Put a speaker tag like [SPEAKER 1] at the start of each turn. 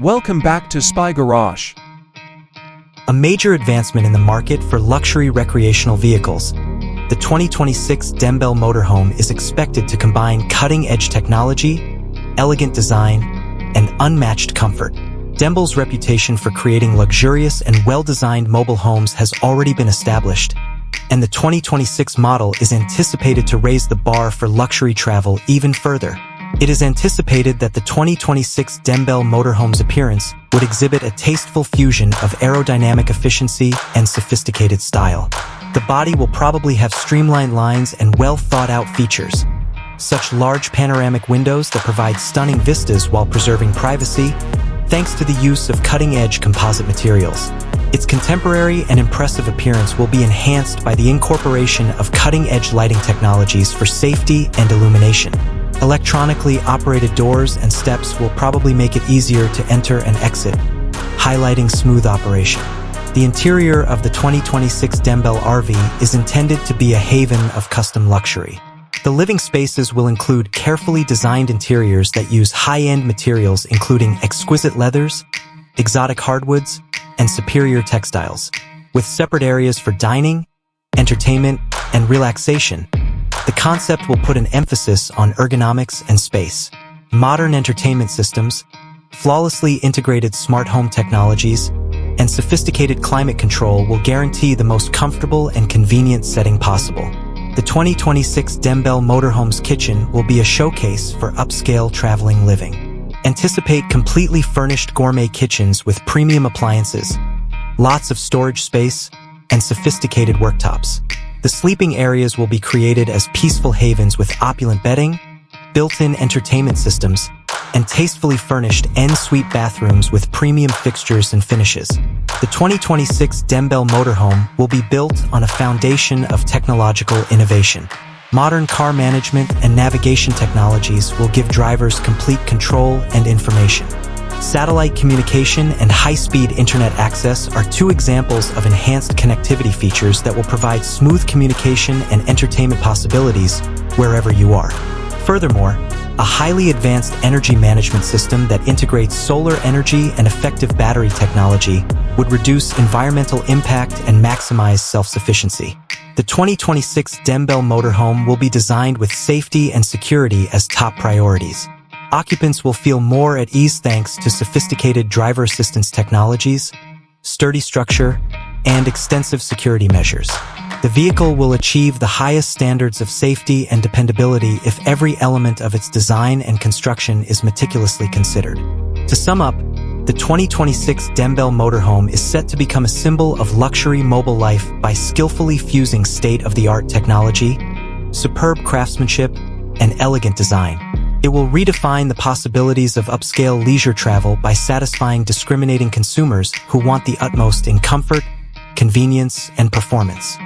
[SPEAKER 1] Welcome back to Spy Garage.
[SPEAKER 2] A major advancement in the market for luxury recreational vehicles. The 2026 Dembell Motorhome is expected to combine cutting-edge technology, elegant design, and unmatched comfort. Dembell's reputation for creating luxurious and well-designed mobile homes has already been established, and the 2026 model is anticipated to raise the bar for luxury travel even further. It is anticipated that the 2026 Dembell Motorhome's appearance would exhibit a tasteful fusion of aerodynamic efficiency and sophisticated style. The body will probably have streamlined lines and well-thought-out features, such large panoramic windows that provide stunning vistas while preserving privacy, thanks to the use of cutting-edge composite materials. Its contemporary and impressive appearance will be enhanced by the incorporation of cutting-edge lighting technologies for safety and illumination. Electronically operated doors and steps will probably make it easier to enter and exit, highlighting smooth operation. The interior of the 2026 Dembell RV is intended to be a haven of custom luxury. The living spaces will include carefully designed interiors that use high-end materials including exquisite leathers, exotic hardwoods, and superior textiles, with separate areas for dining, entertainment, and relaxation. The concept will put an emphasis on ergonomics and space. Modern entertainment systems, flawlessly integrated smart home technologies, and sophisticated climate control will guarantee the most comfortable and convenient setting possible. The 2026 Dembell Motorhome's kitchen will be a showcase for upscale traveling living. Anticipate completely furnished gourmet kitchens with premium appliances, lots of storage space, and sophisticated worktops. The sleeping areas will be created as peaceful havens with opulent bedding, built-in entertainment systems, and tastefully furnished en-suite bathrooms with premium fixtures and finishes. The 2026 Dembell Motorhome will be built on a foundation of technological innovation. Modern car management and navigation technologies will give drivers complete control and information. Satellite communication and high-speed internet access are two examples of enhanced connectivity features that will provide smooth communication and entertainment possibilities wherever you are. Furthermore, a highly advanced energy management system that integrates solar energy and effective battery technology would reduce environmental impact and maximize self-sufficiency. The 2026 Dembell Motorhome will be designed with safety and security as top priorities. Occupants will feel more at ease thanks to sophisticated driver assistance technologies, sturdy structure, and extensive security measures. The vehicle will achieve the highest standards of safety and dependability if every element of its design and construction is meticulously considered. To sum up, the 2026 Dembell Motorhome is set to become a symbol of luxury mobile life by skillfully fusing state-of-the-art technology, superb craftsmanship, and elegant design. It will redefine the possibilities of upscale leisure travel by satisfying discriminating consumers who want the utmost in comfort, convenience, and performance.